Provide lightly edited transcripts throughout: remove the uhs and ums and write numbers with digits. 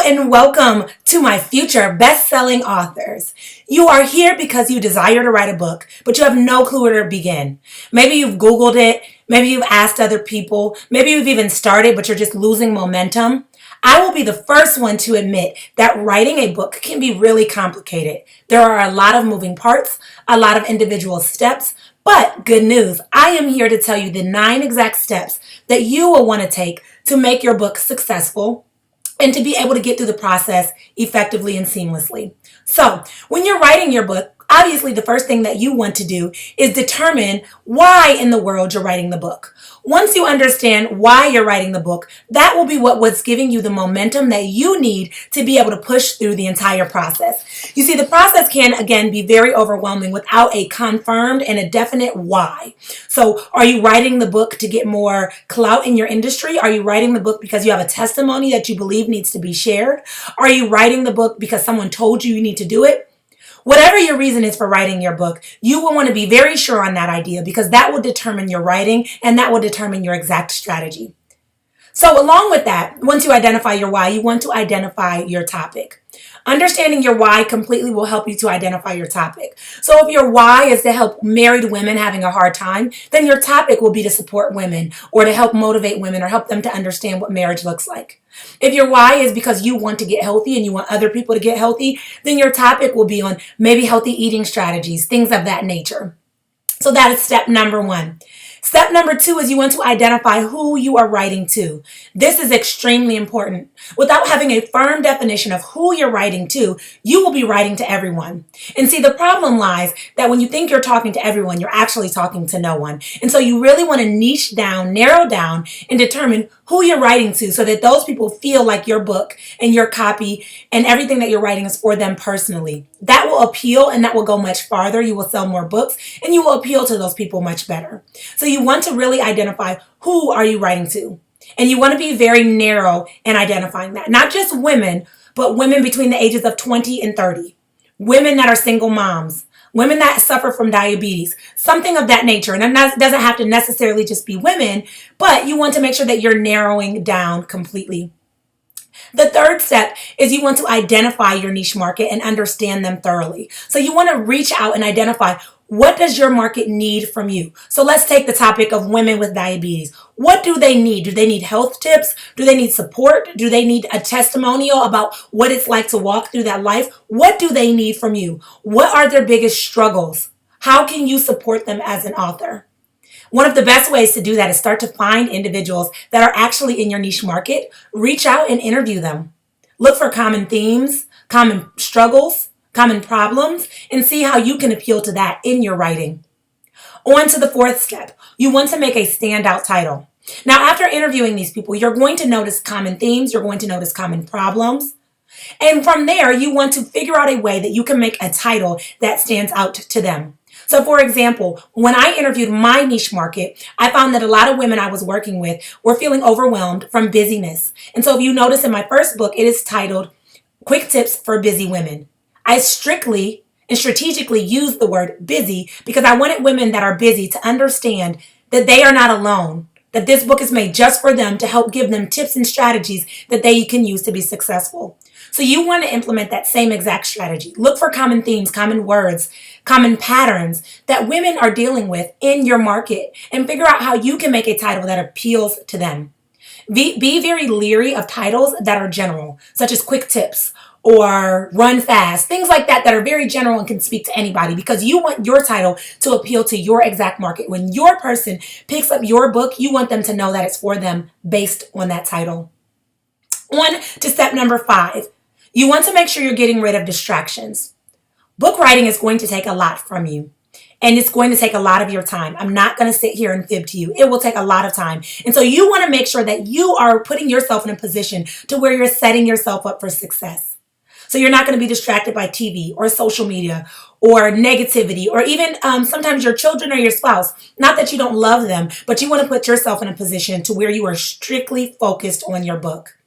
and welcome to my future best-selling authors. You are here because you desire to write a book, but you have no clue where to begin. Maybe you've Googled it, maybe you've asked other people, maybe you've even started, but you're just losing momentum. I will be the first one to admit that writing a book can be really complicated. There are a lot of moving parts, a lot of individual steps, but good news, I am here to tell you the 9 exact steps that you will want to take to make your book successful and to be able to get through the process effectively and seamlessly. So, when you're writing your book, obviously the first thing that you want to do is determine why in the world you're writing the book. Once you understand why you're writing the book, that will be what's giving you the momentum that you need to be able to push through the entire process. You see, the process can, again, be very overwhelming without a confirmed and a definite why. So, are you writing the book to get more clout in your industry? Are you writing the book because you have a testimony that you believe needs to be shared? Are you writing the book because someone told you need to do it? Whatever your reason is for writing your book, you will want to be very sure on that idea because that will determine your writing and that will determine your exact strategy. So along with that, once you identify your why, you want to identify your topic. Understanding your why completely will help you to identify your topic. So if your why is to help married women having a hard time, then your topic will be to support women or to help motivate women or help them to understand what marriage looks like. If your why is because you want to get healthy and you want other people to get healthy, then your topic will be on maybe healthy eating strategies, things of that nature. So that is step number 1. Step number 2 is you want to identify who you are writing to. This is extremely important. Without having a firm definition of who you're writing to, you will be writing to everyone. And see, the problem lies that when you think you're talking to everyone, you're actually talking to no one. And so you really want to niche down, narrow down, and determine who you're writing to so that those people feel like your book and your copy and everything that you're writing is for them personally. That will appeal and that will go much farther. You will sell more books and you will appeal to those people much better. So you want to really identify who are you writing to. And you want to be very narrow in identifying that. Not just women, but women between the ages of 20 and 30. Women that are single moms. Women that suffer from diabetes, something of that nature. And it doesn't have to necessarily just be women, but you want to make sure that you're narrowing down completely. The third step is you want to identify your niche market and understand them thoroughly. So you want to reach out and identify what does your market need from you? So let's take the topic of women with diabetes. What do they need? Do they need health tips? Do they need support? Do they need a testimonial about what it's like to walk through that life? What do they need from you? What are their biggest struggles? How can you support them as an author? One of the best ways to do that is start to find individuals that are actually in your niche market. Reach out and interview them. Look for common themes, common struggles, common problems, and see how you can appeal to that in your writing. On to the 4th step. You want to make a standout title. Now, after interviewing these people, you're going to notice common themes, you're going to notice common problems, and from there, you want to figure out a way that you can make a title that stands out to them. So for example, when I interviewed my niche market, I found that a lot of women I was working with were feeling overwhelmed from busyness. And so if you notice in my first book, it is titled Quick Tips for Busy Women. I strictly and strategically used the word busy because I wanted women that are busy to understand that they are not alone, that this book is made just for them to help give them tips and strategies that they can use to be successful. So you want to implement that same exact strategy. Look for common themes, common words, common patterns that women are dealing with in your market and figure out how you can make a title that appeals to them. Be very leery of titles that are general, such as quick tips or run fast, things like that that are very general and can speak to anybody because you want your title to appeal to your exact market. When your person picks up your book, you want them to know that it's for them based on that title. On to step number 5. You want to make sure you're getting rid of distractions. Book writing is going to take a lot from you. And it's going to take a lot of your time. I'm not going to sit here and fib to you. It will take a lot of time. And so you want to make sure that you are putting yourself in a position to where you're setting yourself up for success. So you're not going to be distracted by TV or social media or negativity or even sometimes your children or your spouse. Not that you don't love them, but you want to put yourself in a position to where you are strictly focused on your book.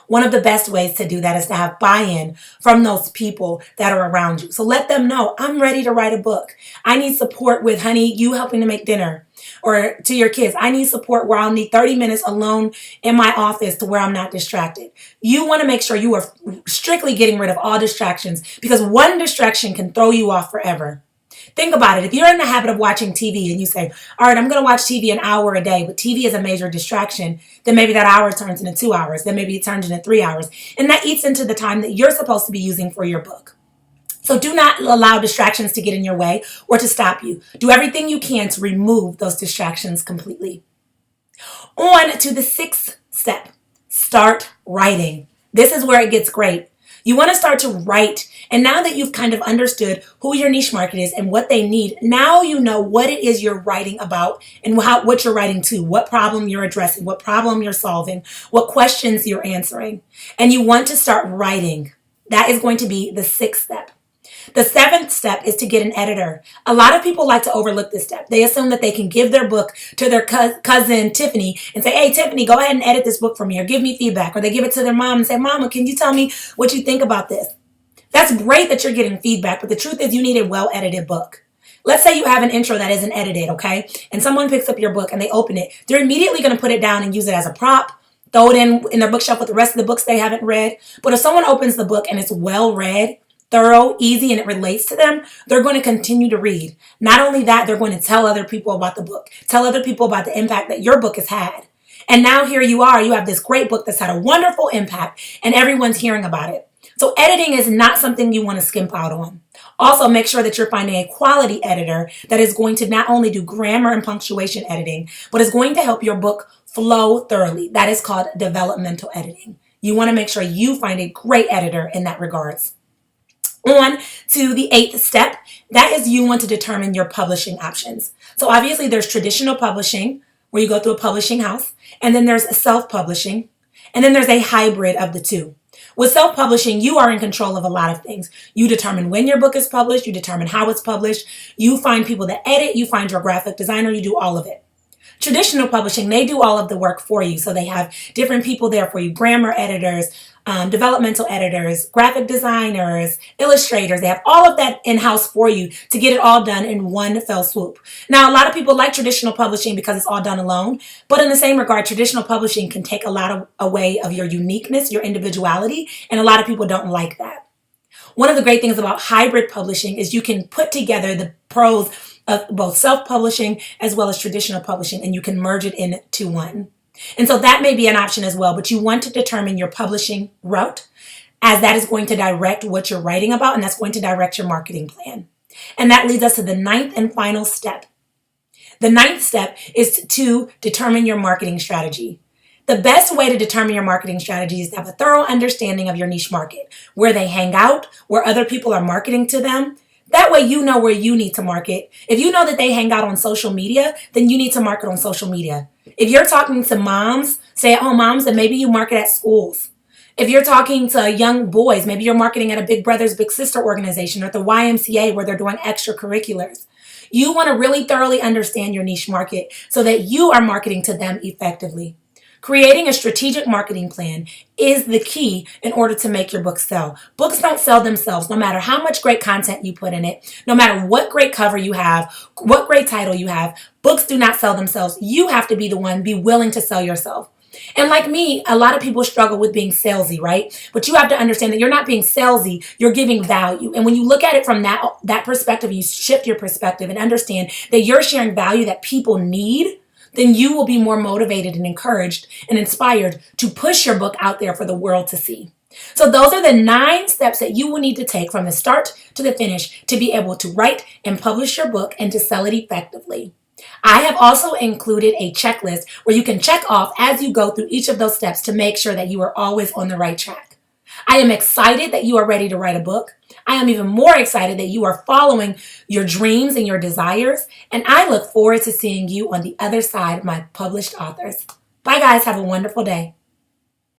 One of the best ways to do that is to have buy-in from those people that are around you. So let them know, I'm ready to write a book. I need support with, honey, you helping to make dinner. or to your kids, I need support where I'll need 30 minutes alone in my office to where I'm not distracted. You want to make sure you are strictly getting rid of all distractions, because one distraction can throw you off forever. Think about it. If you're in the habit of watching TV and you say, all right, I'm going to watch TV an hour a day, but TV is a major distraction, then maybe that hour turns into 2 hours. Then maybe it turns into 3 hours. And that eats into the time that you're supposed to be using for your book. So do not allow distractions to get in your way or to stop you. Do everything you can to remove those distractions completely. On to the 6th step. Start writing. This is where it gets great. You want to start to write. And now that you've kind of understood who your niche market is and what they need, now you know what it is you're writing about and what you're writing to, what problem you're addressing, what problem you're solving, what questions you're answering. And you want to start writing. That is going to be the 6th step. The 7th step is to get an editor. A lot of people like to overlook this step. They assume that they can give their book to their cousin Tiffany and say, hey, Tiffany, go ahead and edit this book for me or give me feedback. Or they give it to their mom and say, Mama, can you tell me what you think about this? That's great that you're getting feedback, but the truth is you need a well-edited book. Let's say you have an intro that isn't edited, okay? And someone picks up your book and they open it. They're immediately going to put it down and use it as a prop, throw it in their bookshelf with the rest of the books they haven't read. But if someone opens the book and it's well read, thorough, easy, and it relates to them, they're going to continue to read. Not only that, they're going to tell other people about the book, tell other people about the impact that your book has had. And now here you are, you have this great book that's had a wonderful impact and everyone's hearing about it. So editing is not something you want to skimp out on. Also, make sure that you're finding a quality editor that is going to not only do grammar and punctuation editing, but is going to help your book flow thoroughly. That is called developmental editing. You want to make sure you find a great editor in that regards. On to the 8th step, that is you want to determine your publishing options. So obviously there's traditional publishing where you go through a publishing house, and then there's self-publishing, and then there's a hybrid of the two. With self-publishing, you are in control of a lot of things. You determine when your book is published, you determine how it's published, you find people that edit, you find your graphic designer, you do all of it. Traditional publishing, they do all of the work for you. So they have different people there for you, grammar editors, developmental editors, graphic designers, illustrators. They have all of that in-house for you to get it all done in one fell swoop. Now, a lot of people like traditional publishing because it's all done alone. But in the same regard, traditional publishing can take a lot away of your uniqueness, your individuality, and a lot of people don't like that. One of the great things about hybrid publishing is you can put together the pros of both self-publishing as well as traditional publishing, and you can merge it into one. And so that may be an option as well, but you want to determine your publishing route, as that is going to direct what you're writing about, and that's going to direct your marketing plan. And that leads us to the 9th and final step. The 9th step is to determine your marketing strategy. The best way to determine your marketing strategy is to have a thorough understanding of your niche market, where they hang out, where other people are marketing to them. That way you know where you need to market. If you know that they hang out on social media, then you need to market on social media. If you're talking to moms, stay-at-home moms, then maybe you market at schools. If you're talking to young boys, maybe you're marketing at a Big Brothers Big Sister organization or at the YMCA where they're doing extracurriculars. You want to really thoroughly understand your niche market so that you are marketing to them effectively. Creating a strategic marketing plan is the key in order to make your book sell. Books don't sell themselves, no matter how much great content you put in it, no matter what great cover you have, what great title you have. Books do not sell themselves. You have to be the one, be willing to sell yourself. And like me, a lot of people struggle with being salesy, right? But you have to understand that you're not being salesy, you're giving value. And when you look at it from that perspective, you shift your perspective and understand that you're sharing value that people need, then you will be more motivated and encouraged and inspired to push your book out there for the world to see. So those are the 9 steps that you will need to take from the start to the finish to be able to write and publish your book and to sell it effectively. I have also included a checklist where you can check off as you go through each of those steps to make sure that you are always on the right track. I am excited that you are ready to write a book. I am even more excited that you are following your dreams and your desires. And I look forward to seeing you on the other side, my published authors. Bye, guys. Have a wonderful day.